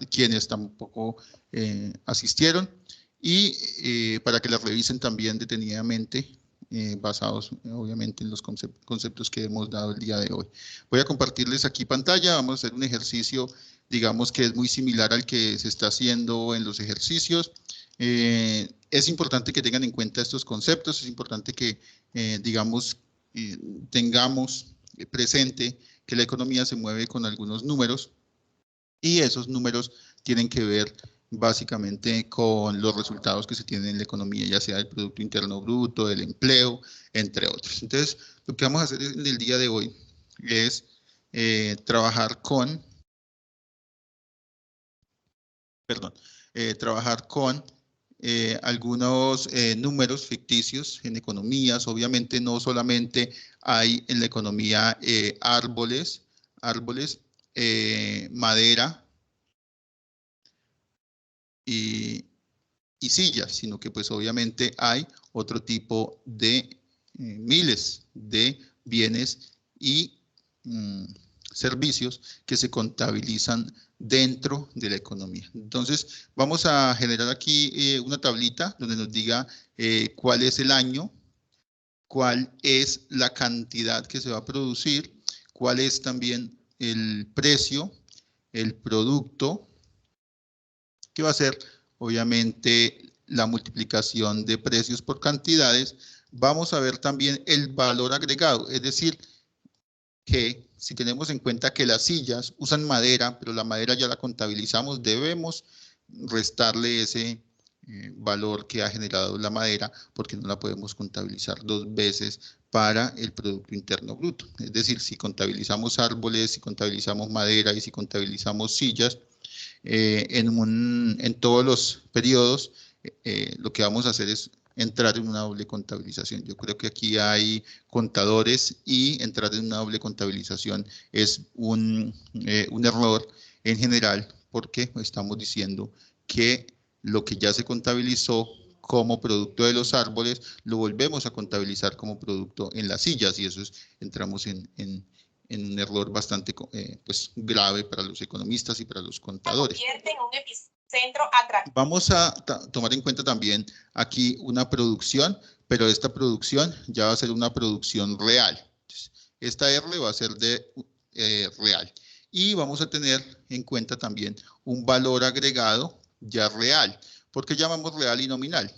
quienes tampoco asistieron, y para que las revisen también detenidamente, basados obviamente en los conceptos que hemos dado el día de hoy. Voy a compartirles aquí pantalla. Vamos a hacer un ejercicio, digamos que es muy similar al que se está haciendo en los ejercicios. Es importante que tengan en cuenta estos conceptos, es importante que, digamos, tengamos presente que la economía se mueve con algunos números, y esos números tienen que ver básicamente con los resultados que se tienen en la economía, ya sea del Producto Interno Bruto, del empleo, entre otros. Entonces, lo que vamos a hacer en el día de hoy es trabajar con algunos números ficticios en economías. Obviamente no solamente hay en la economía árboles, madera y sillas, sino que pues obviamente hay otro tipo de miles de bienes y servicios que se contabilizan dentro de la economía. Entonces, vamos a generar aquí una tablita donde nos diga cuál es el año, cuál es la cantidad que se va a producir, cuál es también el precio, el producto, que va a ser obviamente la multiplicación de precios por cantidades. Vamos a ver también el valor agregado, es decir, que si tenemos en cuenta que las sillas usan madera, pero la madera ya la contabilizamos, debemos restarle ese valor que ha generado la madera, porque no la podemos contabilizar dos veces para el Producto Interno Bruto. Es decir, si contabilizamos árboles, si contabilizamos madera y si contabilizamos sillas, en todos los periodos, lo que vamos a hacer es entrar en una doble contabilización. Yo creo que aquí hay contadores y entrar en una doble contabilización es un error en general, porque estamos diciendo que lo que ya se contabilizó como producto de los árboles, lo volvemos a contabilizar como producto en las sillas, y eso es, entramos en un error bastante pues, grave para los economistas y para los contadores. Vamos a tomar en cuenta también aquí una producción, pero esta producción ya va a ser una producción real. Entonces, esta R va a ser de real. Y vamos a tener en cuenta también un valor agregado ya real. ¿Por qué llamamos real y nominal?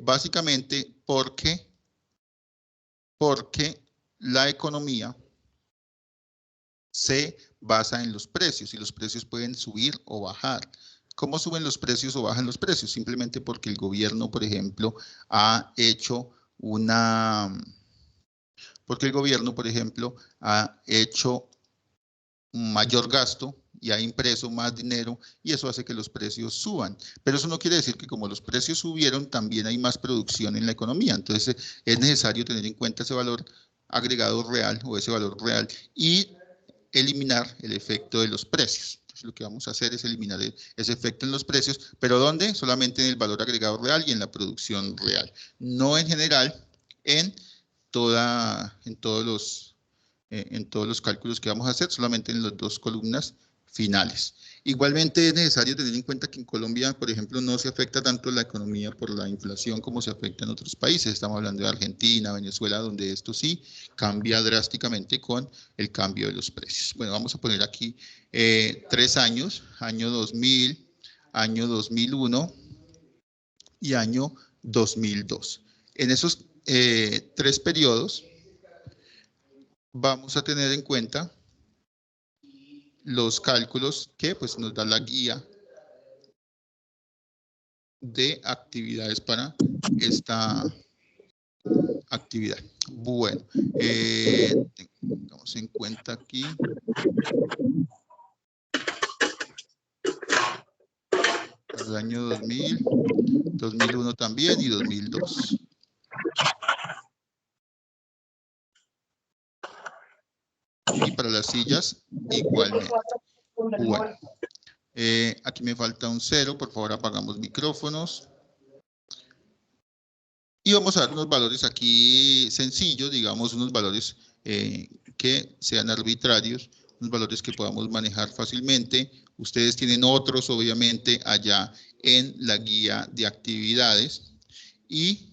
Básicamente porque la economía se basa en los precios, y los precios pueden subir o bajar. ¿Cómo suben los precios o bajan los precios? Simplemente porque el gobierno, por ejemplo, ha hecho mayor gasto y ha impreso más dinero, y eso hace que los precios suban. Pero eso no quiere decir que como los precios subieron, también hay más producción en la economía. Entonces, es necesario tener en cuenta ese valor agregado real o ese valor real y eliminar el efecto de los precios. Entonces, lo que vamos a hacer es eliminar ese efecto en los precios, pero ¿dónde? Solamente en el valor agregado real y en la producción real. No en general, en todos los cálculos que vamos a hacer, solamente en las dos columnas finales. Igualmente es necesario tener en cuenta que en Colombia, por ejemplo, no se afecta tanto la economía por la inflación como se afecta en otros países. Estamos hablando de Argentina, Venezuela, donde esto sí cambia drásticamente con el cambio de los precios. Bueno, vamos a poner aquí 3 años, año 2000, año 2001 y año 2002. En esos 3 periodos vamos a tener en cuenta los cálculos que pues, nos da la guía de actividades para esta actividad. Bueno, tengamos en cuenta aquí el año 2000, 2001 también y 2002. Y para las sillas igualmente. Bueno, aquí me falta un 0, por favor apagamos micrófonos. Y vamos a dar unos valores aquí sencillos, digamos unos valores que sean arbitrarios unos valores que podamos manejar fácilmente. Ustedes tienen otros, obviamente, allá en la guía de actividades y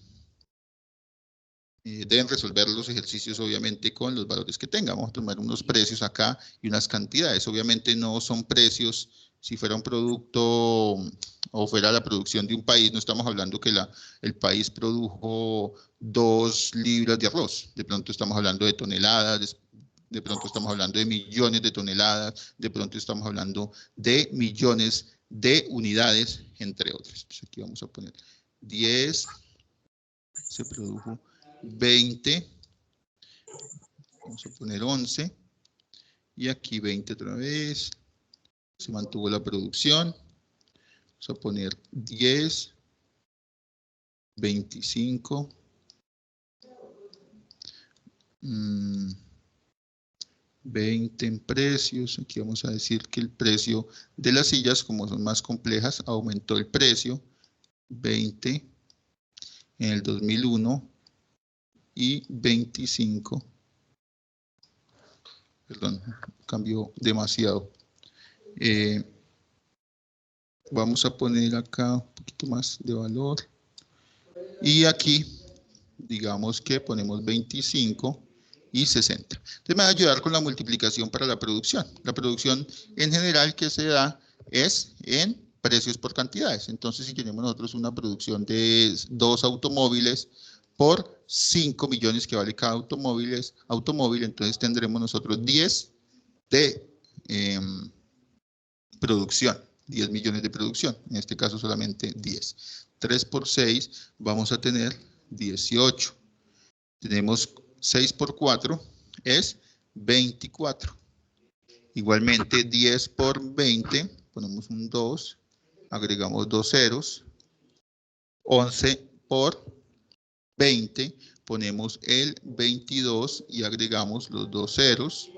deben resolver los ejercicios, obviamente, con los valores que tengan. Vamos a tomar unos precios acá y unas cantidades. Obviamente no son precios, si fuera un producto o fuera la producción de un país, no estamos hablando que el país produjo 2 libras de arroz. De pronto estamos hablando de toneladas, de pronto estamos hablando de millones de toneladas, de pronto estamos hablando de millones de unidades, entre otras. Pues aquí vamos a poner 10, se produjo 20, vamos a poner 11, y aquí 20 otra vez, se mantuvo la producción, vamos a poner 10, 25, 20 en precios. Aquí vamos a decir que el precio de las sillas, como son más complejas, aumentó el precio, 20 en el 2001 y 25. Perdón, cambió demasiado. Vamos a poner acá un poquito más de valor. Y aquí, digamos que ponemos 25 y 60. Entonces me va a ayudar con la multiplicación para la producción. La producción en general que se da es en precios por cantidades. Entonces, si tenemos nosotros una producción de 2 automóviles por 5 millones que vale cada automóvil, entonces tendremos nosotros 10 de producción, 10 millones de producción, en este caso solamente 10. 3 por 6 vamos a tener 18. Tenemos 6 por 4 es 24. Igualmente 10 por 20, ponemos un 2, agregamos 2 ceros. 11 por 20, ponemos el 22 y agregamos los 2 ceros.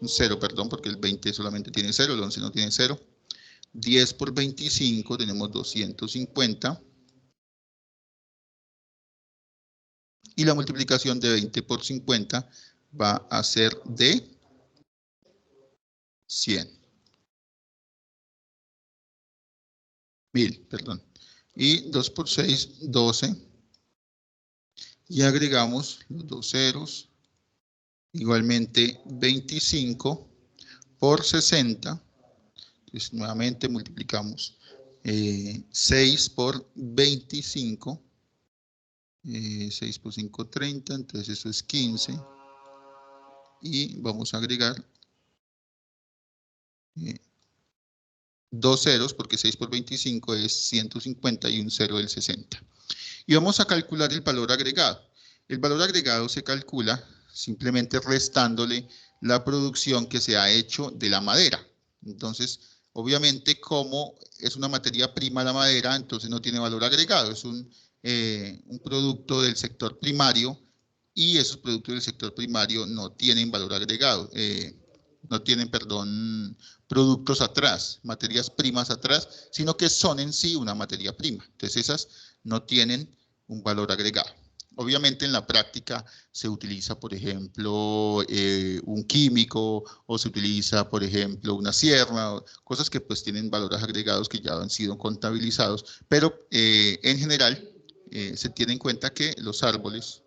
Un 0, perdón, porque el 20 solamente tiene 0, el 11 no tiene 0. 10 por 25 tenemos 250. Y la multiplicación de 20 por 50 va a ser de 100. 1000, perdón. Y 2 por 6, 12. Y agregamos los 2 ceros. Igualmente 25 por 60. Entonces nuevamente multiplicamos 6 por 25. 6 por 5, 30. Entonces eso es 15. Y vamos a agregar 2 ceros, porque 6 por 25 es 150 y un 0 del 60. Y vamos a calcular el valor agregado. El valor agregado se calcula simplemente restándole la producción que se ha hecho de la madera. Entonces, obviamente, como es una materia prima la madera, entonces no tiene valor agregado. Es un producto del sector primario y esos productos del sector primario no tienen valor agregado. No tienen, perdón, productos atrás, materias primas atrás, sino que son en sí una materia prima. Entonces esas no tienen un valor agregado. Obviamente en la práctica se utiliza, por ejemplo, un químico o se utiliza, por ejemplo, una sierra, cosas que pues tienen valores agregados que ya han sido contabilizados, pero en general se tiene en cuenta que los árboles,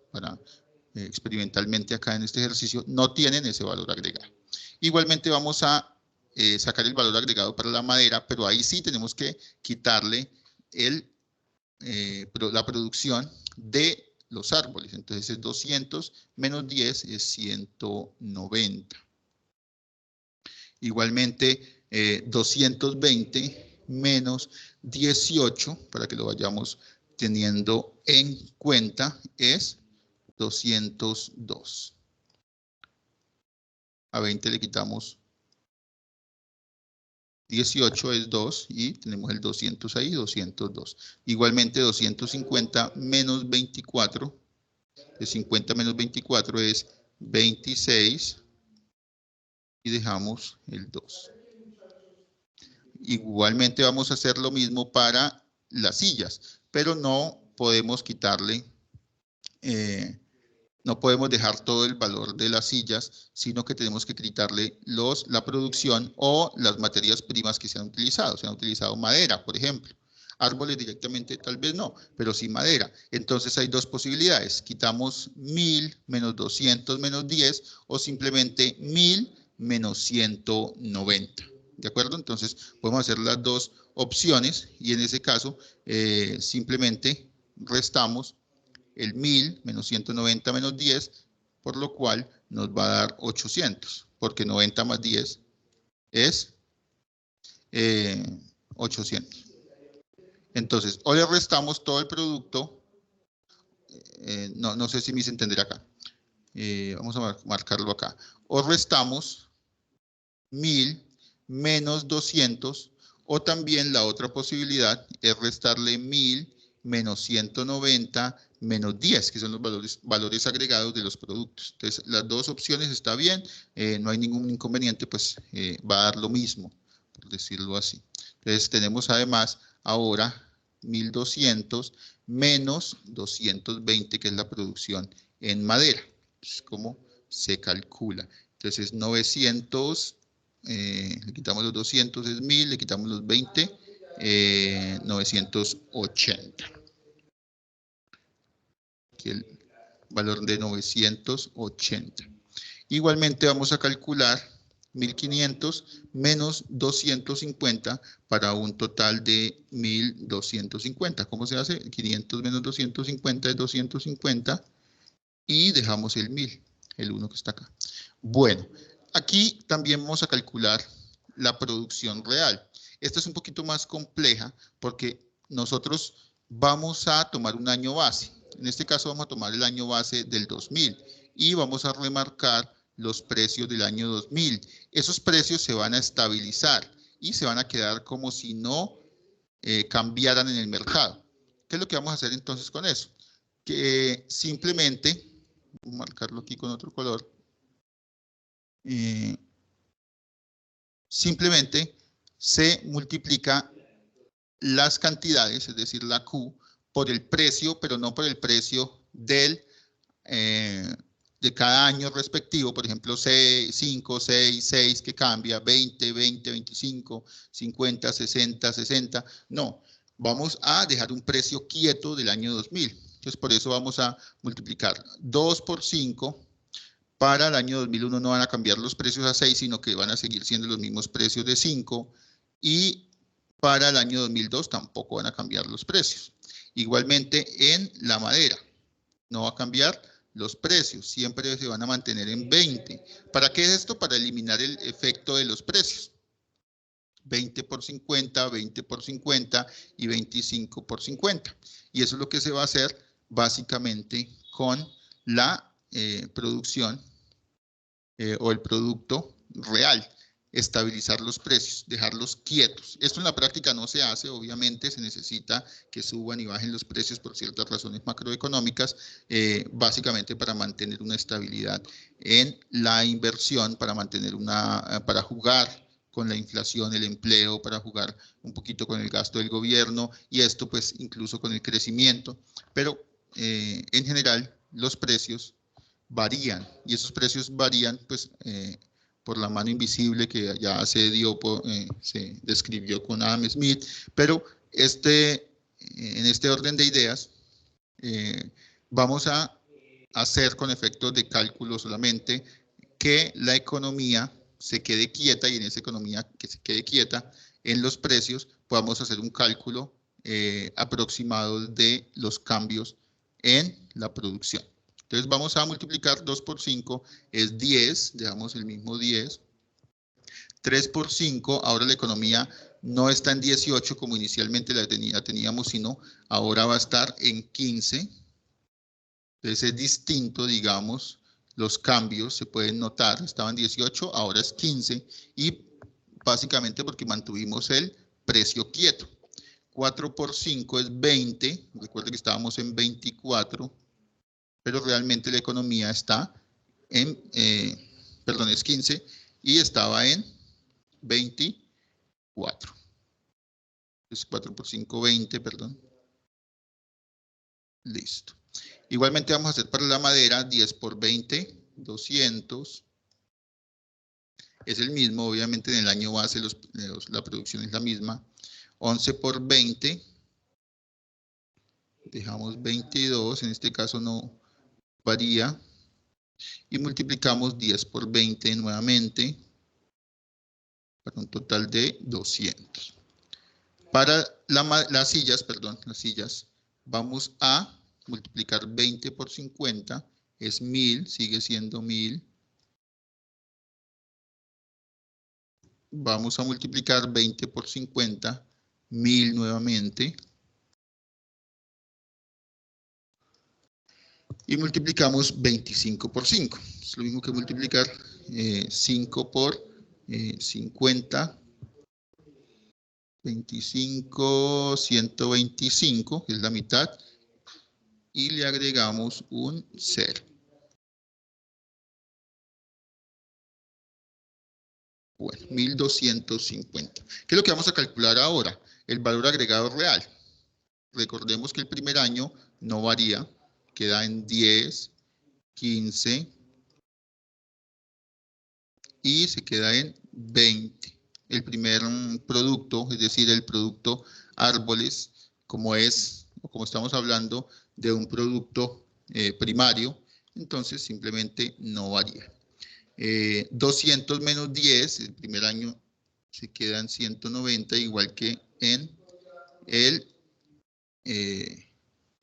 experimentalmente acá en este ejercicio, no tienen ese valor agregado. Igualmente vamos a sacar el valor agregado para la madera, pero ahí sí tenemos que quitarle la producción de los árboles. Entonces es 200 menos 10 es 190. Igualmente 220 menos 18, para que lo vayamos teniendo en cuenta, es 202. A 20 le quitamos 18 es 2 y tenemos el 200 ahí, 202. Igualmente 250 menos 24, de 50 menos 24 es 26 y dejamos el 2. Igualmente vamos a hacer lo mismo para las sillas, pero no podemos quitarle no podemos dejar todo el valor de las sillas, sino que tenemos que quitarle la producción o las materias primas que se han utilizado. Se han utilizado madera, por ejemplo. Árboles directamente tal vez no, pero sí madera. Entonces hay dos posibilidades. Quitamos 1000 menos 200 menos 10 o simplemente 1000 menos 190. ¿De acuerdo? Entonces podemos hacer las dos opciones y en ese caso simplemente restamos el 1000 menos 190 menos 10, por lo cual nos va a dar 800, porque 90 más 10 es 800. Entonces, o le restamos todo el producto, no sé si me hice entender acá, vamos a marcarlo acá, o restamos 1000 menos 200, o también la otra posibilidad es restarle 1000 menos 190 menos 10, que son los valores agregados de los productos. Entonces, las dos opciones está bien, no hay ningún inconveniente, pues va a dar lo mismo, por decirlo así. Entonces, tenemos además ahora 1200 menos 220, que es la producción en madera. Es como se calcula. Entonces, 900, le quitamos los 200, es 1000, le quitamos los 20, 980. Aquí el valor de 980. Igualmente vamos a calcular 1500 menos 250 para un total de 1250. ¿Cómo se hace? 500 menos 250 es 250 y dejamos el 1000, el 1 que está acá. Bueno, aquí también vamos a calcular la producción real. Esta es un poquito más compleja porque nosotros vamos a tomar un año base. En este caso vamos a tomar el año base del 2000 y vamos a remarcar los precios del año 2000. Esos precios se van a estabilizar y se van a quedar como si no cambiaran en el mercado. ¿Qué es lo que vamos a hacer entonces con eso? Que simplemente, voy a marcarlo aquí con otro color, simplemente se multiplica las cantidades, es decir, la Q, por el precio, pero no por el precio de cada año respectivo, por ejemplo, 5, 6, 6 que cambia, 20, 20, 25, 50, 60, 60, no, vamos a dejar un precio quieto del año 2000. Entonces, por eso vamos a multiplicar 2 por 5. Para el año 2001 no van a cambiar los precios a 6, sino que van a seguir siendo los mismos precios de 5. Y para el año 2002 tampoco van a cambiar los precios. Igualmente en la madera, no va a cambiar los precios, siempre se van a mantener en 20. ¿Para qué es esto? Para eliminar el efecto de los precios. 20 por 50, 20 por 50 y 25 por 50. Y eso es lo que se va a hacer básicamente con la producción o el producto real. Estabilizar los precios, dejarlos quietos. Esto en la práctica no se hace, obviamente se necesita que suban y bajen los precios por ciertas razones macroeconómicas, básicamente para mantener una estabilidad en la inversión, para jugar con la inflación, el empleo, para jugar un poquito con el gasto del gobierno y esto pues incluso con el crecimiento, pero en general los precios varían y esos precios varían pues por la mano invisible que ya se describió con Adam Smith, pero en este orden de ideas vamos a hacer con efectos de cálculo solamente que la economía se quede quieta y en esa economía que se quede quieta en los precios podamos hacer un cálculo aproximado de los cambios en la producción. Entonces vamos a multiplicar 2 por 5, es 10, dejamos el mismo 10. 3 por 5, ahora la economía no está en 18 como inicialmente la teníamos, sino ahora va a estar en 15. Entonces es distinto, digamos, los cambios se pueden notar, estaban 18, ahora es 15, y básicamente porque mantuvimos el precio quieto. 4 por 5 es 20, recuerden que estábamos en 24, pero realmente la economía está en, perdón, es 15 y estaba en 24. Es 4 por 5, 20, perdón. Listo. Igualmente vamos a hacer para la madera 10 por 20, 200. Es el mismo, obviamente en el año base la producción es la misma. 11 por 20. Dejamos 22, en este caso no varía. Y multiplicamos 10 por 20 nuevamente, para un total de 200. Para las sillas, vamos a multiplicar 20 por 50, es 1000, sigue siendo 1000. Vamos a multiplicar 20 por 50, 1000 nuevamente. Y multiplicamos 25 por 5. Es lo mismo que multiplicar 5 por 50. 25, 125, que es la mitad. Y le agregamos un 0. Bueno, 1250. ¿Qué es lo que vamos a calcular ahora? El valor agregado real. Recordemos que el primer año no varía, queda en 10, 15 y se queda en 20. El primer producto, es decir, el producto árboles, como estamos hablando de un producto primario, entonces simplemente no varía. 200 menos 10, el primer año se queda en 190, igual que en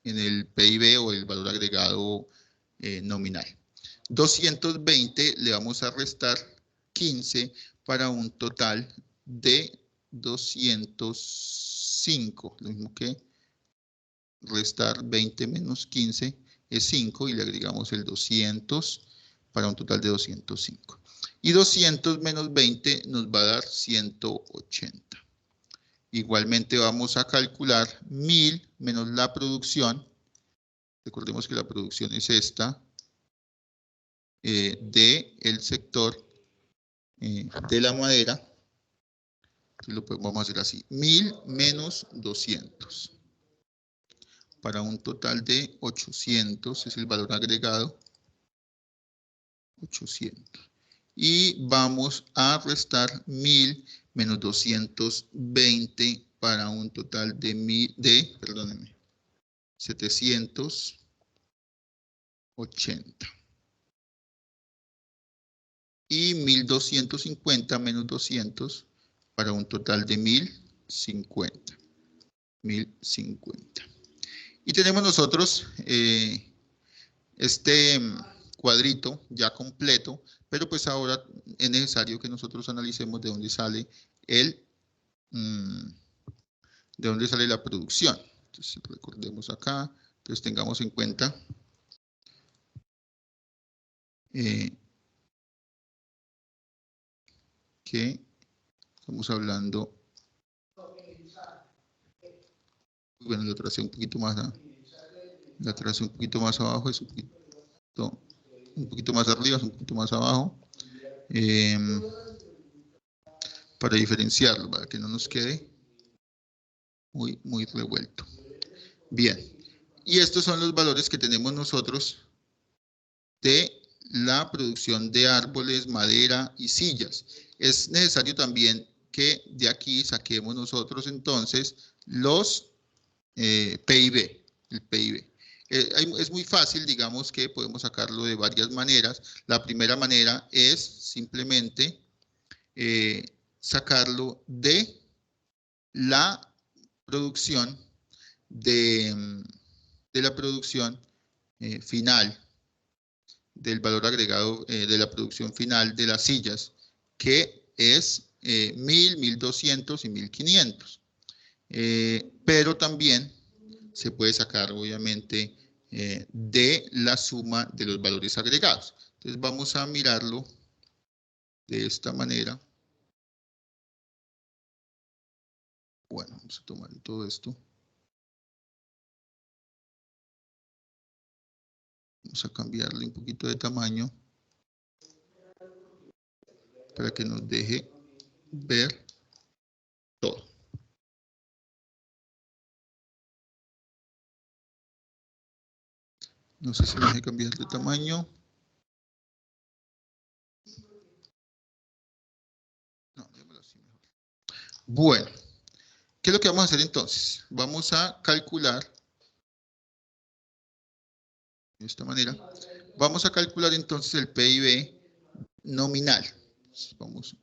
el PIB o el valor agregado nominal. 220 le vamos a restar 15 para un total de 205. Lo mismo que restar 20 menos 15 es 5 y le agregamos el 200 para un total de 205. Y 200 menos 20 nos va a dar 180. Igualmente vamos a calcular 1000 menos la producción. Recordemos que la producción es esta, del sector de la madera. Entonces vamos a hacer así, 1000 menos 200. Para un total de 800, es el valor agregado, 800. Y vamos a restar 1000 menos 220 para un total de 780. Y 1250 menos 200 para un total de 1050. 1050. Y tenemos nosotros este cuadrito ya completo, pero pues ahora es necesario que nosotros analicemos de dónde sale la producción. Entonces recordemos acá, entonces tengamos en cuenta que estamos hablando, bueno, lo tracé un poquito más, la tracé un poquito más abajo, es un poquito más arriba, es un poquito más abajo, para diferenciarlo, para que no nos quede muy revuelto. Bien, y estos son los valores que tenemos nosotros de la producción de árboles, madera y sillas. Es necesario también que de aquí saquemos nosotros entonces los PIB, el PIB. Es muy fácil, digamos que podemos sacarlo de varias maneras. La primera manera es simplemente sacarlo de la producción final, del valor agregado de la producción final de las sillas, que es 1000, 1200 y 1500. Pero también se puede sacar, obviamente, de la suma de los valores agregados. Entonces vamos a mirarlo de esta manera. Bueno, vamos a tomar todo esto. Vamos a cambiarle un poquito de tamaño para que nos deje ver todo. No sé si me deje cambiar de tamaño. No, déjamelo así mejor. Bueno, ¿qué es lo que vamos a hacer entonces? Vamos a calcular de esta manera. Vamos a calcular entonces el PIB nominal. Entonces, vamos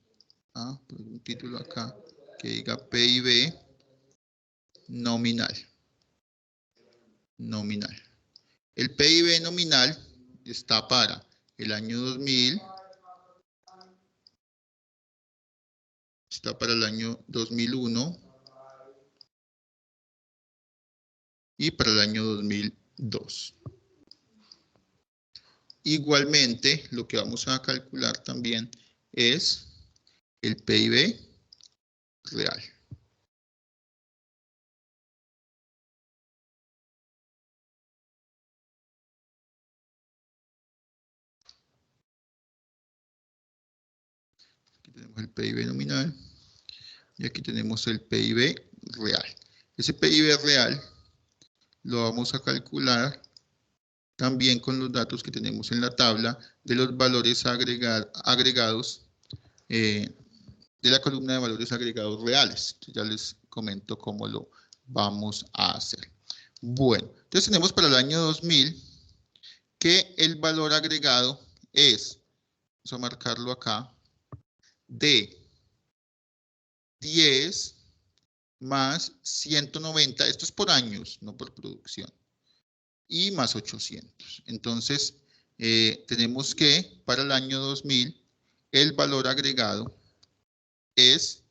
a poner un título acá que diga PIB nominal. Nominal. El PIB nominal está para el año 2000, está para el año 2001 y para el año 2002. Igualmente, lo que vamos a calcular también es el PIB real. Aquí tenemos el PIB nominal y aquí tenemos el PIB real. Ese PIB real lo vamos a calcular también con los datos que tenemos en la tabla de los valores agregados de la columna de valores agregados reales. Entonces ya les comento cómo lo vamos a hacer. Bueno, entonces tenemos para el año 2000 que el valor agregado es, vamos a marcarlo acá, de 10 más 190, esto es por años, no por producción, y más 800. Entonces, tenemos que para el año 2000, el valor agregado es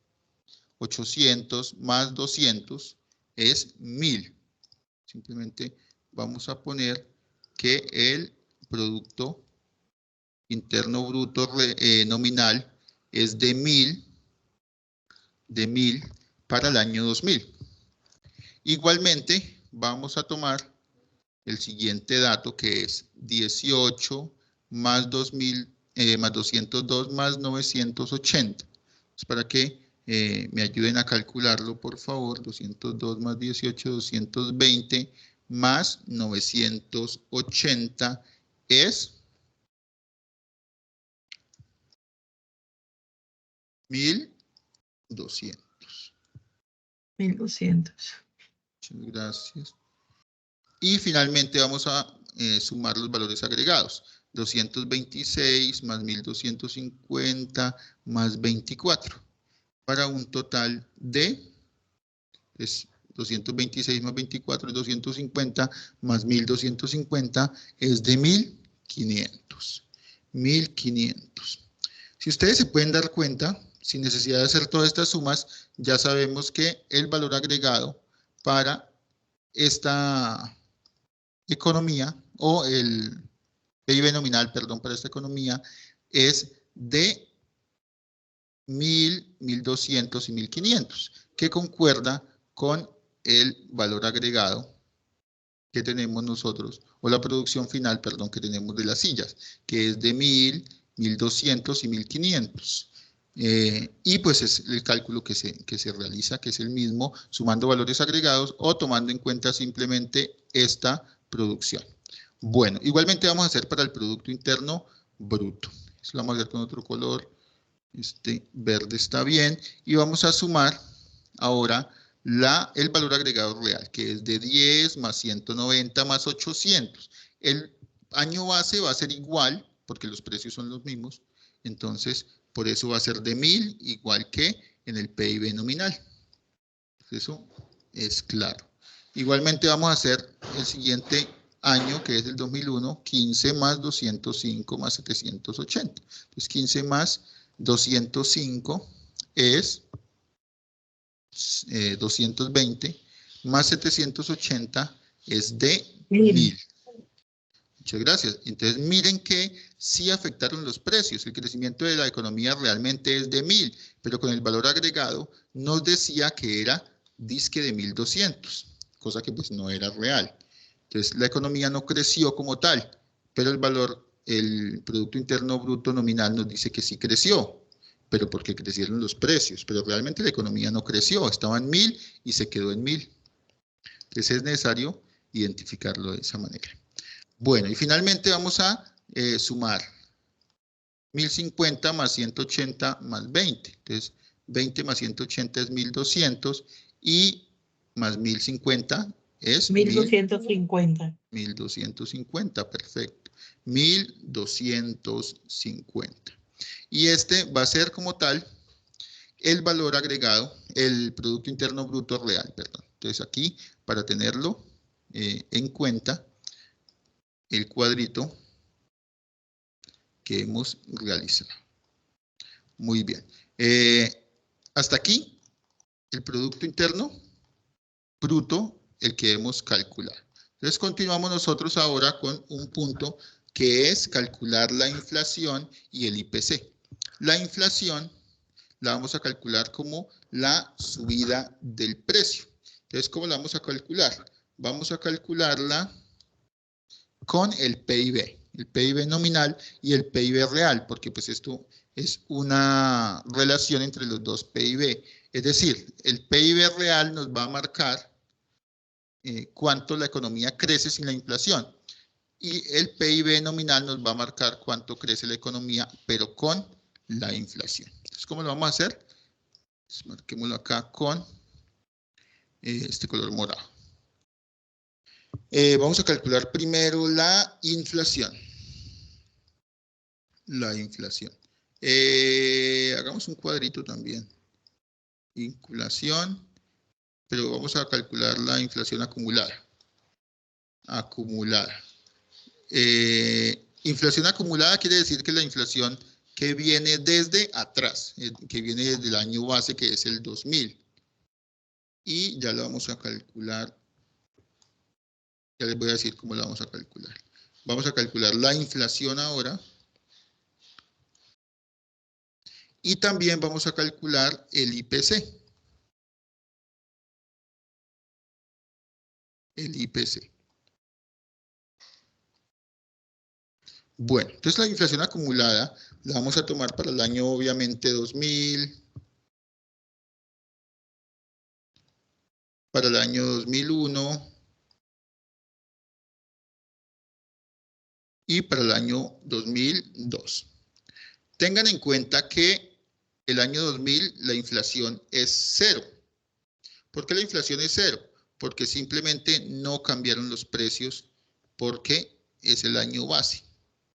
800 más 200, es 1000. Simplemente vamos a poner que el Producto Interno Bruto nominal es de 1000 para el año 2000. Igualmente, vamos a tomar el siguiente dato que es 18 más 2000, más 202 más 980. Es para que me ayuden a calcularlo, por favor. 202 más 18, 220 más 980 es 1200. 1200. Muchas gracias. Y finalmente vamos a sumar los valores agregados. 226 más 1250 más 24. Para un total de 226 más 24 es 250 más 1250 es de 1500. 1500. Si ustedes se pueden dar cuenta, sin necesidad de hacer todas estas sumas, ya sabemos que el valor agregado para esta economía, o el PIB nominal, perdón, para esta economía, es de 1000, 1200 y 1500, que concuerda con el valor agregado que tenemos nosotros, o la producción final, perdón, que tenemos de las sillas, que es de 1000, 1200 y 1500. Y pues es el cálculo que se realiza, que es el mismo, sumando valores agregados o tomando en cuenta simplemente esta producción. Bueno, igualmente vamos a hacer para el Producto Interno Bruto. Eso lo vamos a hacer con otro color. Este verde está bien. Y vamos a sumar ahora el valor agregado real, que es de 10 más 190 más 800. El año base va a ser igual, porque los precios son los mismos. Entonces, por eso va a ser de 1000, igual que en el PIB nominal. Eso es claro. Igualmente vamos a hacer el siguiente año, que es el 2001, 15 más 205 más 780. Entonces, 15 más 205 es 220, más 780 es de 1000. Muchas gracias. Entonces, miren que sí afectaron los precios. El crecimiento de la economía realmente es de 1000, pero con el valor agregado nos decía que era disque de 1200, cosa que pues no era real. Entonces, la economía no creció como tal, pero el Producto Interno Bruto nominal nos dice que sí creció, pero porque crecieron los precios, pero realmente la economía no creció, estaba en 1000 y se quedó en 1000. Entonces, es necesario identificarlo de esa manera. Bueno, y finalmente vamos a sumar 1050 más 180 más 20. Entonces, 20 más 180 es 1200 y más 1050 es 1250. 1250, perfecto. 1250. Y este va a ser como tal el valor agregado, el Producto Interno Bruto Real, perdón. Entonces aquí, para tenerlo en cuenta, el cuadrito que hemos realizado. Muy bien. Hasta aquí, el Producto Interno Bruto, el que hemos calculado. Entonces continuamos nosotros ahora con un punto que es calcular la inflación y el IPC. La inflación la vamos a calcular como la subida del precio. Entonces, ¿cómo la vamos a calcular? Vamos a calcularla con el PIB nominal y el PIB real, porque pues esto es una relación entre los dos PIB. Es decir, el PIB real nos va a marcar cuánto la economía crece sin la inflación. Y el PIB nominal nos va a marcar cuánto crece la economía, pero con la inflación. Entonces, ¿cómo lo vamos a hacer? Entonces, marquémoslo acá con este color morado. Vamos a calcular primero la inflación. La inflación. Hagamos un cuadrito también. Inflación, pero vamos a calcular la inflación acumulada. Acumulada. Inflación acumulada quiere decir que la inflación que viene desde atrás, que viene desde el año base, que es el 2000. Y ya lo vamos a calcular. Ya les voy a decir cómo la vamos a calcular. Vamos a calcular la inflación ahora. Y también vamos a calcular el IPC. El IPC. Bueno, entonces la inflación acumulada la vamos a tomar para el año obviamente 2000, para el año 2001 y para el año 2002. Tengan en cuenta que el año 2000 la inflación es cero. ¿Por qué la inflación es cero? Porque simplemente no cambiaron los precios porque es el año base.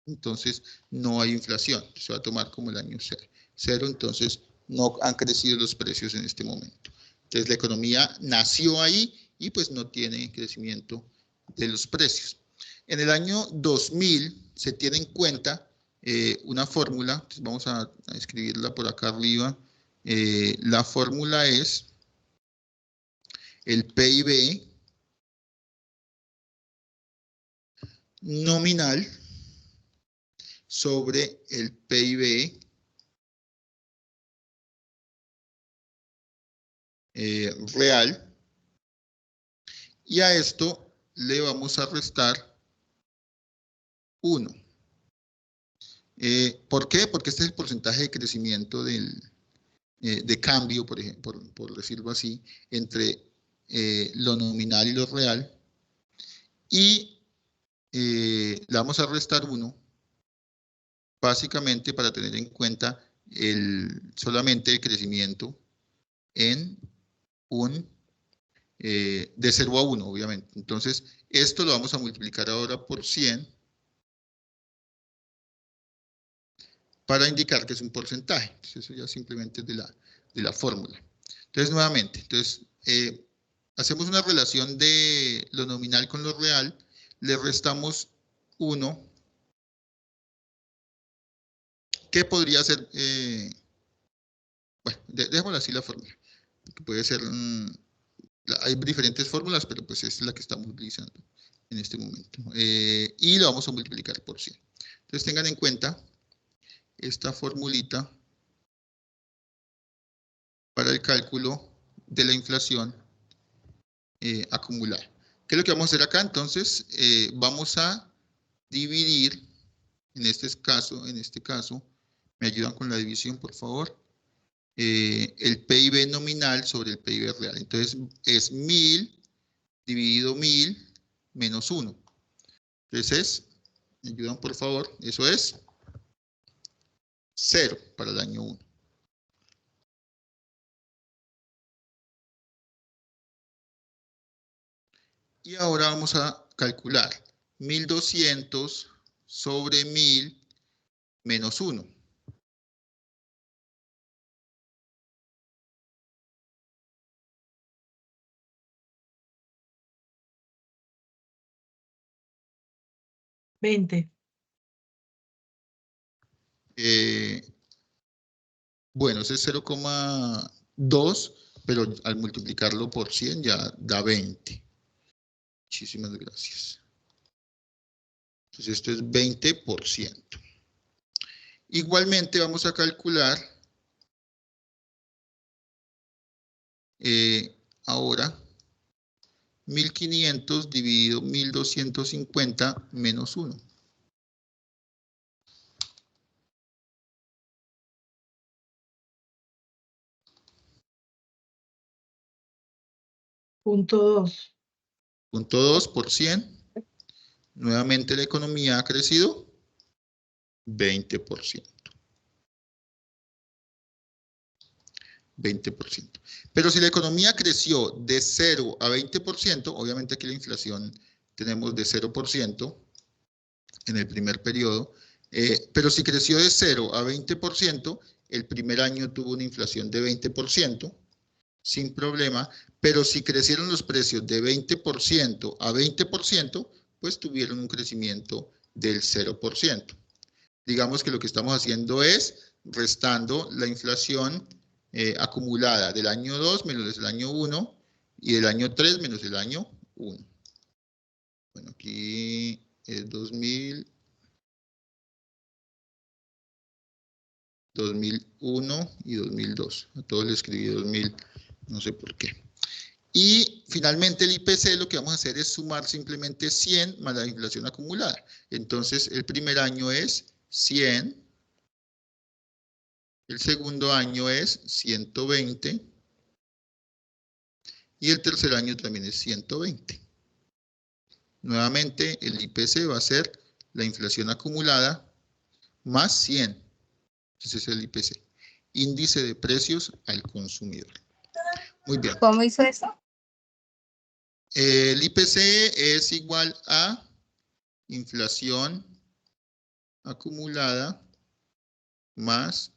Entonces no hay inflación, se va a tomar como el año cero. Cero, entonces no han crecido los precios en este momento. Entonces la economía nació ahí y pues no tiene crecimiento de los precios. En el año 2000 se tiene en cuenta una fórmula, vamos a escribirla por acá arriba. La fórmula es el PIB nominal sobre el PIB real, y a esto le vamos a restar 1. ¿Por qué? Porque este es el porcentaje de crecimiento de cambio, por ejemplo, por decirlo así, entre lo nominal y lo real, y le vamos a restar 1, básicamente para tener en cuenta solamente el crecimiento en de 0 a 1, obviamente. Entonces, esto lo vamos a multiplicar ahora por 100 para indicar que es un porcentaje. Entonces, eso ya simplemente es de la fórmula. Entonces, nuevamente, hacemos una relación de lo nominal con lo real, le restamos 1, que podría ser, bueno, dejémoslo así la fórmula, que puede ser, hay diferentes fórmulas, pero pues es la que estamos utilizando en este momento. Y lo vamos a multiplicar por 100. Entonces tengan en cuenta esta formulita para el cálculo de la inflación acumulada. ¿Qué es lo que vamos a hacer acá? Entonces vamos a dividir, en este caso, me ayudan con la división, por favor, el PIB nominal sobre el PIB real. Entonces es 1000 dividido 1000 menos 1. Entonces, ¿me ayudan por favor? Eso es 0 para el año 1. Y ahora vamos a calcular 1200 sobre 1000 menos 1. Bueno, ese es 0,2, pero al multiplicarlo por 100 ya da 20. Muchísimas gracias. Entonces esto es 20%. Igualmente vamos a calcular ahora 1500 dividido 1250 menos 1. Punto 2 por 100. Nuevamente la economía ha crecido 20%. 20%. Pero si la economía creció de 0 a 20%, obviamente aquí la inflación tenemos de 0% en el primer periodo, pero si creció de 0 a 20%, el primer año tuvo una inflación de 20%, sin problema, pero si crecieron los precios de 20% a 20%, pues tuvieron un crecimiento del 0%. Digamos que lo que estamos haciendo es restando la inflación acumulada del año 2 menos el año 1 y del año 3 menos el año 1. Bueno, aquí es 2000, 2001 y 2002. A todos les escribí 2000, no sé por qué. Y finalmente el IPC lo que vamos a hacer es sumar simplemente 100 más la inflación acumulada. Entonces el primer año es 100. El segundo año es 120 y el tercer año también es 120. Nuevamente el IPC va a ser la inflación acumulada más 100. Ese es el IPC. Índice de precios al consumidor. Muy bien. ¿Cómo hizo eso? El IPC es igual a inflación acumulada más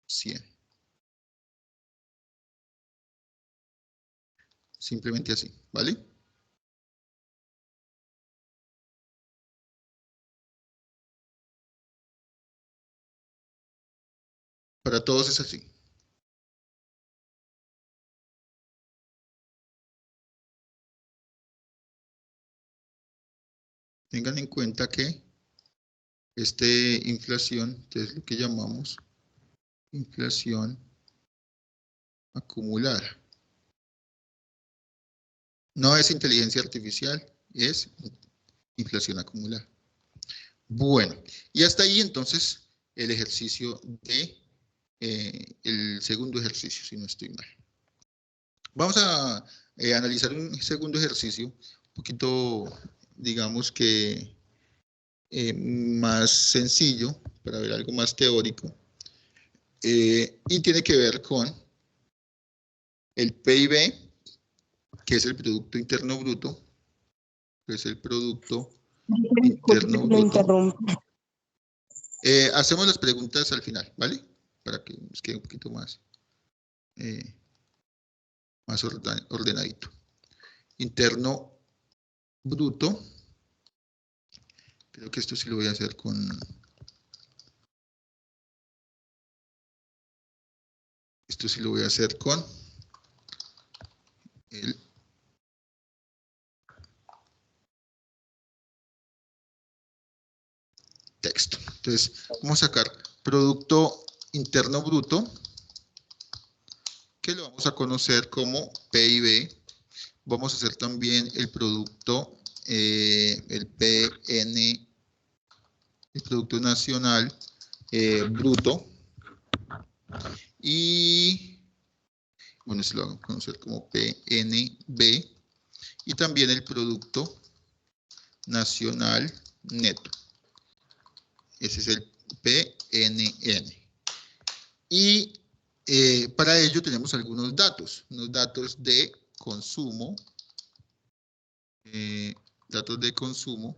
100. Simplemente así, ¿vale? Para todos es así. Tengan en cuenta que inflación es lo que llamamos inflación acumulada. No es inteligencia artificial, es inflación acumulada. Bueno, y hasta ahí entonces el ejercicio de el segundo ejercicio, si no estoy mal. Vamos a analizar un segundo ejercicio, un poquito, digamos que más sencillo, para ver algo más teórico, y tiene que ver con el PIB, que es el Producto Interno Bruto, que es el Producto Interno Bruto. Hacemos las preguntas al final, ¿vale? Para que nos quede un poquito más, más ordenadito. Interno Bruto. Creo que esto sí lo voy a hacer con... Esto sí lo voy a hacer con el texto. Entonces, vamos a sacar Producto Interno Bruto, que lo vamos a conocer como PIB. Vamos a hacer también el producto, el PN, el Producto Nacional Bruto. Y, bueno, se lo vamos a conocer como PNB. Y también el Producto Nacional neto. Ese es el PNN. Y para ello tenemos algunos datos, unos datos de consumo. Datos de consumo.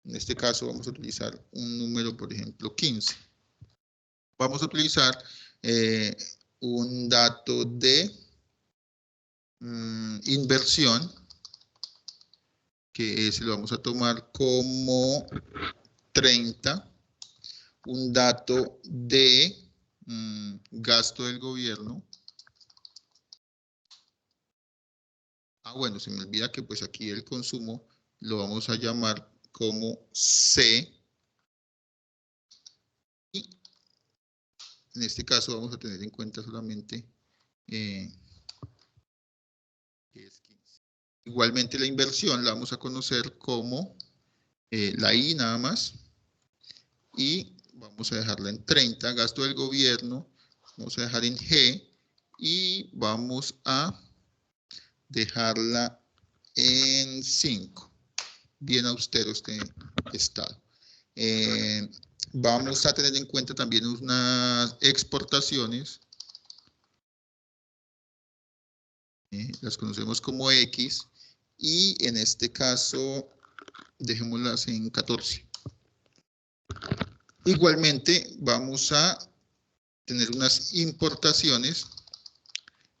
En este caso vamos a utilizar un número, por ejemplo, 15. Vamos a utilizar un dato de inversión, que ese lo vamos a tomar como 30. Un dato de gasto del gobierno. Bueno, se me olvida que pues aquí el consumo lo vamos a llamar como C. Y en este caso vamos a tener en cuenta solamente que es 15. Igualmente la inversión la vamos a conocer como la I nada más. Y vamos a dejarla en 30. Gasto del gobierno vamos a dejar en G. Y vamos a dejarla en 5. Bien austero este estado. Vamos a tener en cuenta también unas exportaciones. Las conocemos como X. Y en este caso, dejémoslas en 14. Igualmente, vamos a tener unas importaciones.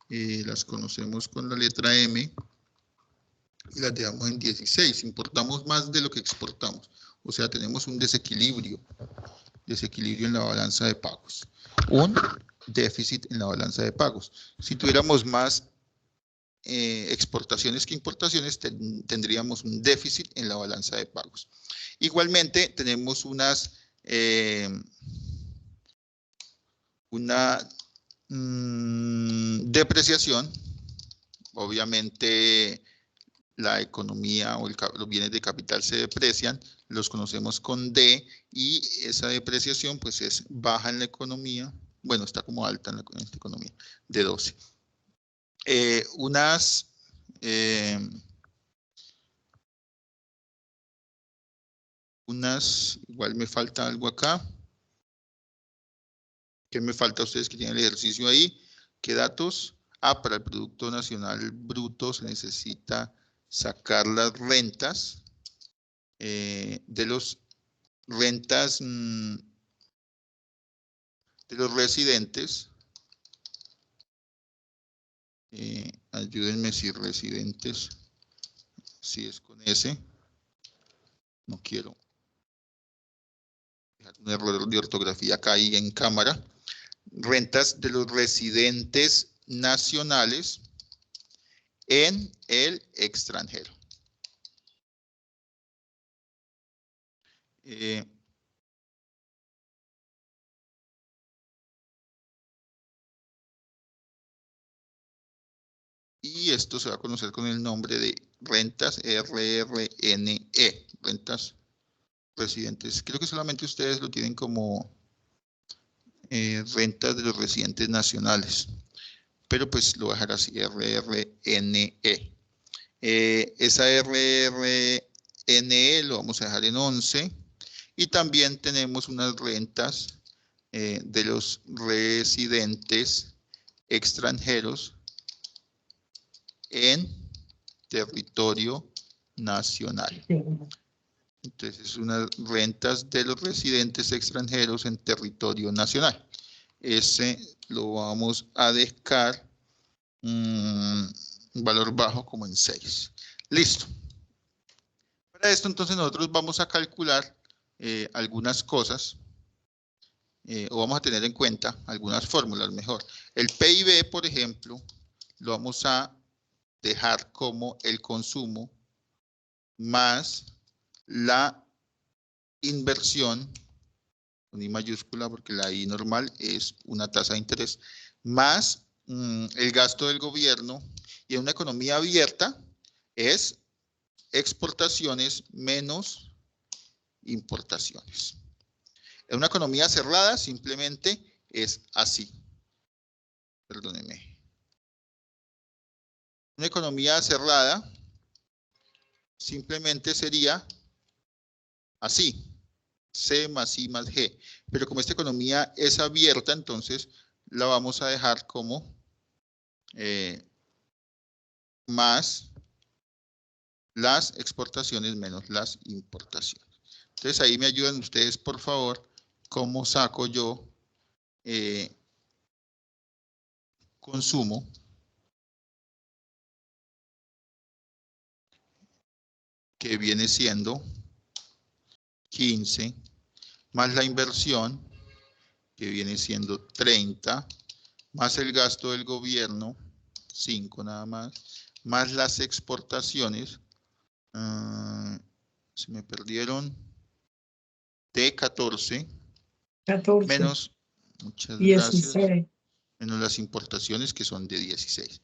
Las conocemos con la letra M. Y las dejamos en 16. Importamos más de lo que exportamos. O sea, tenemos un desequilibrio en la balanza de pagos. Un déficit en la balanza de pagos. Si tuviéramos más exportaciones que importaciones, tendríamos un déficit en la balanza de pagos. Igualmente, tenemos una depreciación. Obviamente, la economía o los bienes de capital se deprecian, los conocemos con D, y esa depreciación pues es baja en la economía, bueno, está como alta en esta economía, de 12. Igual me falta algo acá. ¿Qué me falta a ustedes que tienen el ejercicio ahí? ¿Qué datos? Para el Producto Nacional Bruto se necesita sacar las rentas de los rentas de los residentes. Ayúdenme si residentes, si es con S. No quiero dejar un error de ortografía acá y en cámara. Rentas de los residentes nacionales en el extranjero. Y esto se va a conocer con el nombre de rentas RRNE, rentas residentes. Creo que solamente ustedes lo tienen como rentas de los residentes nacionales. Pero pues lo voy a dejar así, RRNE. Esa RRNE lo vamos a dejar en 11. Y también tenemos unas rentas de los residentes extranjeros en territorio nacional. Entonces, unas rentas de los residentes extranjeros en territorio nacional. Ese lo vamos a dejar un valor bajo como en 6. Listo. Para esto, entonces, nosotros vamos a calcular algunas cosas, o vamos a tener en cuenta algunas fórmulas mejor. El PIB, por ejemplo, lo vamos a dejar como el consumo más la inversión, con I mayúscula porque la I normal es una tasa de interés, más el gasto del gobierno, y en una economía abierta es exportaciones menos importaciones. En una economía cerrada simplemente es así. Perdónenme. Una economía cerrada simplemente sería así, C más I más G. Pero como esta economía es abierta, entonces la vamos a dejar como más las exportaciones menos las importaciones. Entonces ahí me ayudan ustedes, por favor, cómo saco yo consumo que viene siendo 15 más la inversión que viene siendo 30 más el gasto del gobierno 5 nada más las exportaciones se me perdieron de 14 menos, muchas gracias, 16. menos las importaciones que son de 16.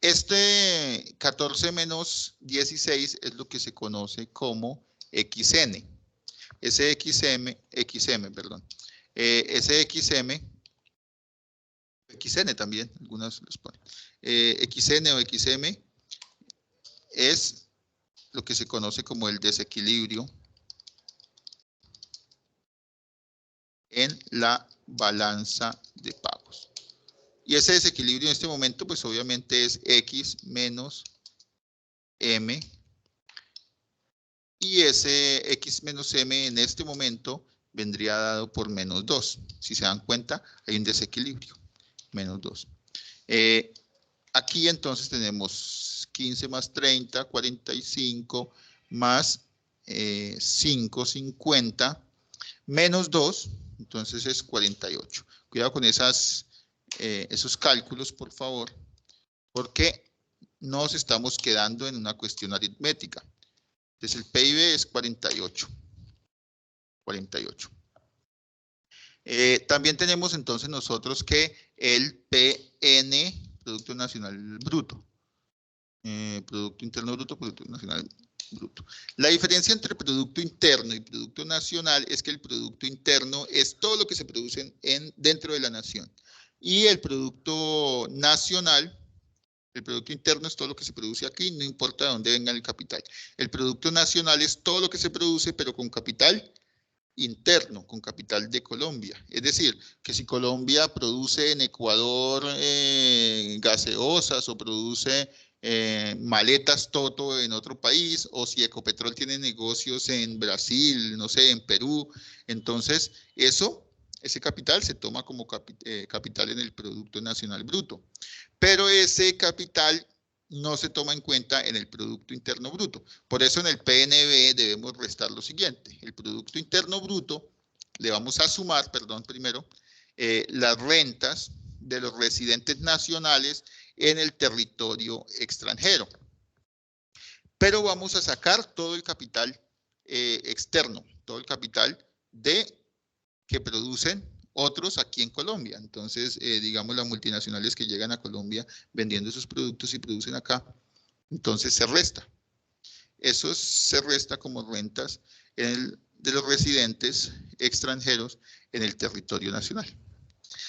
Este 14 menos 16 es lo que se conoce como XN. Ese XN también, algunas los ponen. XN o XM es lo que se conoce como el desequilibrio en la balanza de pagos. Y ese desequilibrio en este momento, pues obviamente es X menos M. Y ese X menos M en este momento vendría dado por menos 2. Si se dan cuenta, hay un desequilibrio, menos 2. Aquí entonces tenemos 15 más 30, 45, más 5, 50, menos 2, entonces es 48. Cuidado con esos cálculos, por favor, porque nos estamos quedando en una cuestión aritmética. Entonces el PIB es 48. 48. También tenemos entonces nosotros que el PN, Producto Nacional Bruto. Producto Interno Bruto, Producto Nacional Bruto. La diferencia entre Producto Interno y Producto Nacional es que el Producto Interno es todo lo que se produce dentro de la nación. Y el Producto Nacional, el Producto Interno es todo lo que se produce aquí, no importa de dónde venga el capital. El Producto Nacional es todo lo que se produce, pero con capital interno, con capital de Colombia. Es decir, que si Colombia produce en Ecuador gaseosas o produce maletas Toto en otro país, o si Ecopetrol tiene negocios en Brasil, no sé, en Perú, entonces ese capital se toma como capital en el Producto Nacional Bruto. Pero ese capital no se toma en cuenta en el Producto Interno Bruto. Por eso en el PNB debemos restar lo siguiente. El Producto Interno Bruto, le vamos a sumar, primero, las rentas de los residentes nacionales en el territorio extranjero. Pero vamos a sacar todo el capital externo, todo el capital que producen otros aquí en Colombia. Entonces, digamos, las multinacionales que llegan a Colombia vendiendo sus productos y producen acá, entonces se resta. Eso se resta como rentas de los residentes extranjeros en el territorio nacional.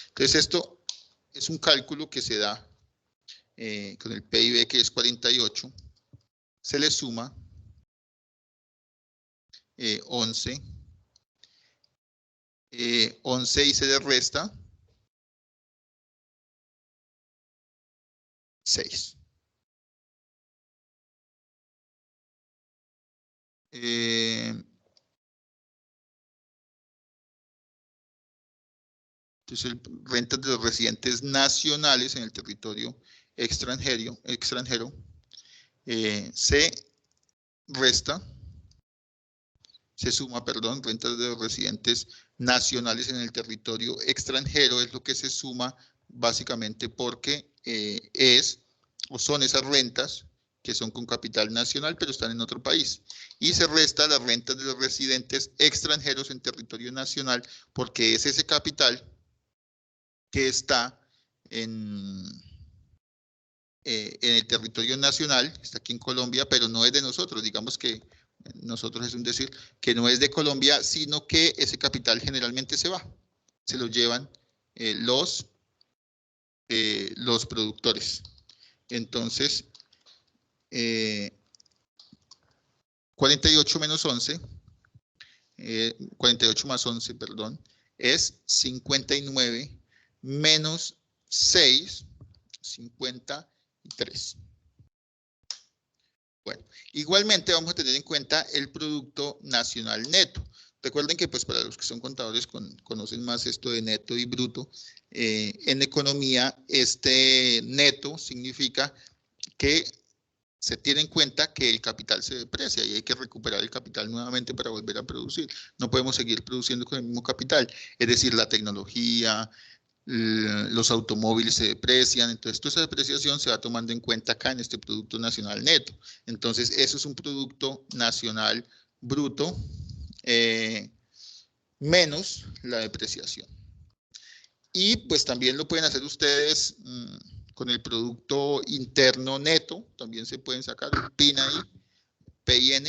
Entonces, esto es un cálculo que se da con el PIB, que es 48, se le suma 11, 11 y se le resta 6. Entonces, rentas de los residentes nacionales en el territorio extranjero se suma, rentas de los residentes nacionales en el territorio extranjero es lo que se suma básicamente porque son esas rentas que son con capital nacional pero están en otro país. Y se resta las rentas de los residentes extranjeros en territorio nacional porque es ese capital que está en el territorio nacional, está aquí en Colombia, pero no es de nosotros, digamos que nosotros es un decir, que no es de Colombia, sino que ese capital generalmente se lo llevan los productores. Entonces, 48 menos 11 48 más 11, perdón, es 59 menos 6, 53. Bueno, igualmente vamos a tener en cuenta el Producto Nacional Neto. Recuerden que pues para los que son contadores conocen más esto de neto y bruto. En economía, este neto significa que se tiene en cuenta que el capital se deprecia y hay que recuperar el capital nuevamente para volver a producir. No podemos seguir produciendo con el mismo capital. Es decir, la tecnología, los automóviles se deprecian, entonces toda esa depreciación se va tomando en cuenta acá en este Producto Nacional Neto. Entonces, eso es un Producto Nacional Bruto menos la depreciación. Y pues también lo pueden hacer ustedes con el Producto Interno Neto, también se pueden sacar un PIN ahí, PIN,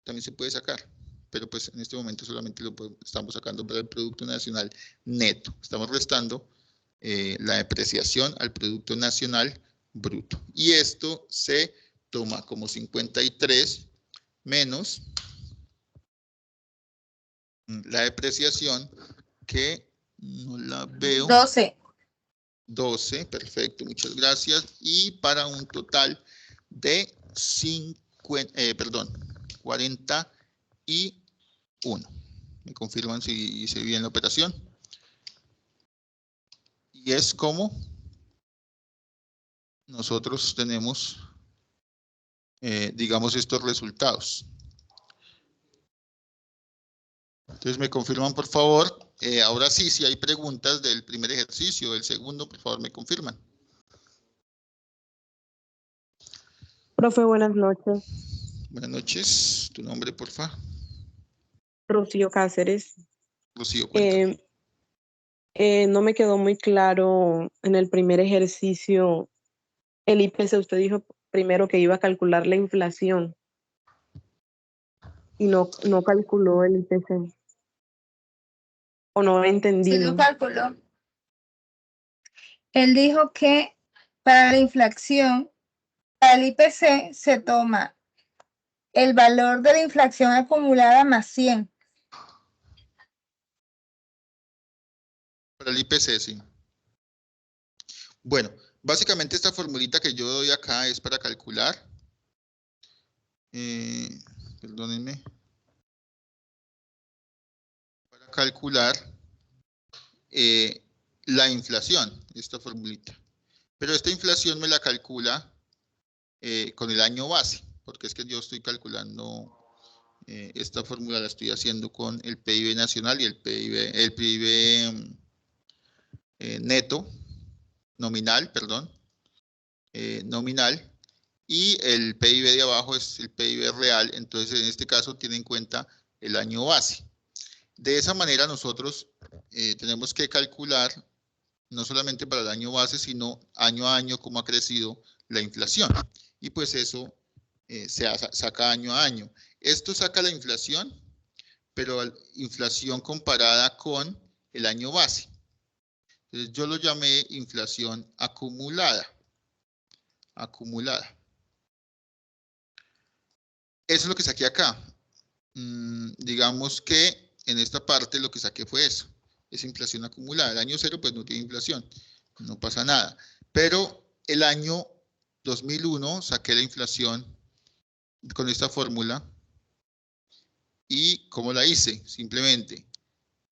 también se puede sacar. Pero pues en este momento solamente lo estamos sacando para el Producto Nacional Neto. Estamos restando la depreciación al Producto Nacional Bruto. Y esto se toma como 53 menos la depreciación, que no la veo. 12. 12, perfecto, muchas gracias. Y para un total de 41. ¿Me confirman si hice bien la operación? Y es como nosotros tenemos, digamos, estos resultados. Entonces, me confirman, por favor. Ahora sí, si hay preguntas del primer ejercicio, del segundo, por favor, me confirman. Profe, buenas noches. Buenas noches. ¿Tu nombre, por favor? Rocío Cáceres. Rocío, cuéntame. No me quedó muy claro en el primer ejercicio. El IPC, usted dijo primero que iba a calcular la inflación y no calculó el IPC. O no entendí. Sí, lo calculó. Él dijo que para la inflación, para el IPC se toma el valor de la inflación acumulada más 100. Para el IPC, sí. Bueno, básicamente esta formulita que yo doy acá es para calcular. Perdónenme. Para calcular la inflación, esta formulita. Pero esta inflación me la calcula con el año base, porque es que yo estoy calculando, esta fórmula la estoy haciendo con el PIB nacional y el PIB neto, nominal, perdón, nominal, y el PIB de abajo es el PIB real, entonces en este caso tiene en cuenta el año base. De esa manera nosotros tenemos que calcular no solamente para el año base, sino año a año cómo ha crecido la inflación. Y pues eso se saca año a año. Esto saca la inflación, pero inflación comparada con el año base. Entonces yo lo llamé inflación acumulada. Acumulada. Eso es lo que saqué acá. Digamos que en esta parte lo que saqué fue eso. Es inflación acumulada. El año 0 pues no tiene inflación. No pasa nada. Pero el año 2001 saqué la inflación con esta fórmula. ¿Y cómo la hice? Simplemente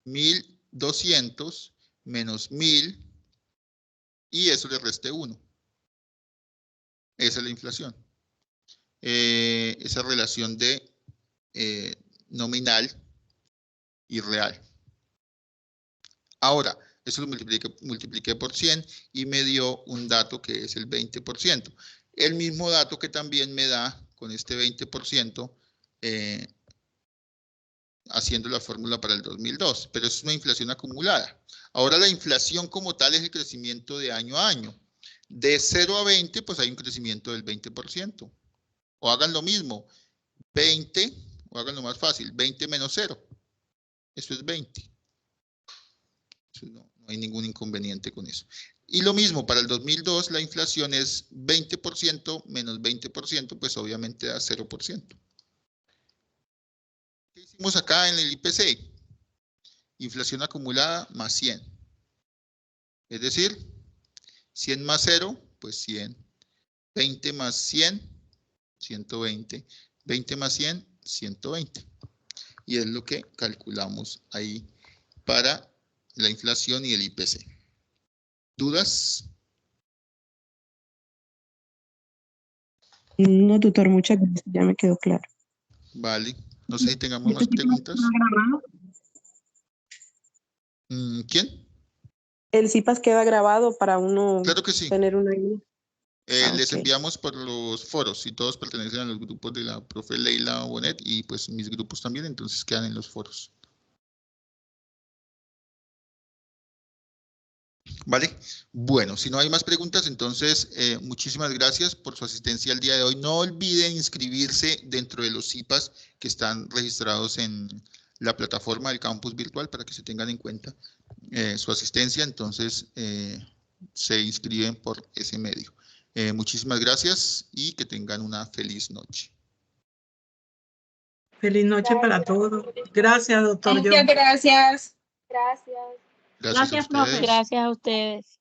1200 menos 1000 y eso le resté 1. Esa es la inflación. Esa relación de nominal y real. Ahora, eso lo multipliqué por 100 y me dio un dato que es el 20%. El mismo dato que también me da con este 20%, haciendo la fórmula para el 2002, pero es una inflación acumulada. Ahora la inflación como tal es el crecimiento de año a año. De 0 a 20, pues hay un crecimiento del 20%. O hagan lo mismo, 20, o hagan lo más fácil, 20 menos 0. Eso es 20. No hay ningún inconveniente con eso. Y lo mismo, para el 2002 la inflación es 20% menos 20%, pues obviamente da 0%. vimos acá en el IPC? Inflación acumulada más 100. Es decir, 100 más 0, pues 100. 20 más 100, 120. 20 más 100, 120. Y es lo que calculamos ahí para la inflación y el IPC. ¿Dudas? No, tutor, muchas gracias, ya me quedó claro. Vale. No sé si tengamos más preguntas. ¿Quién? El CIPAS queda grabado para uno Claro que sí. tener una idea. Les Ok. enviamos por los foros y todos pertenecen a los grupos de la profe Leila Bonet y pues mis grupos también, entonces quedan en los foros. ¿Vale? Bueno, si no hay más preguntas, entonces muchísimas gracias por su asistencia el día de hoy. No olviden inscribirse dentro de los CIPAS que están registrados en la plataforma del campus virtual para que se tengan en cuenta su asistencia. Entonces, se inscriben por ese medio. Muchísimas gracias y que tengan una feliz noche. Feliz noche para todos. Gracias, doctor Muchas John. gracias. Gracias. Gracias a Gracias, profe. ustedes. Gracias a ustedes.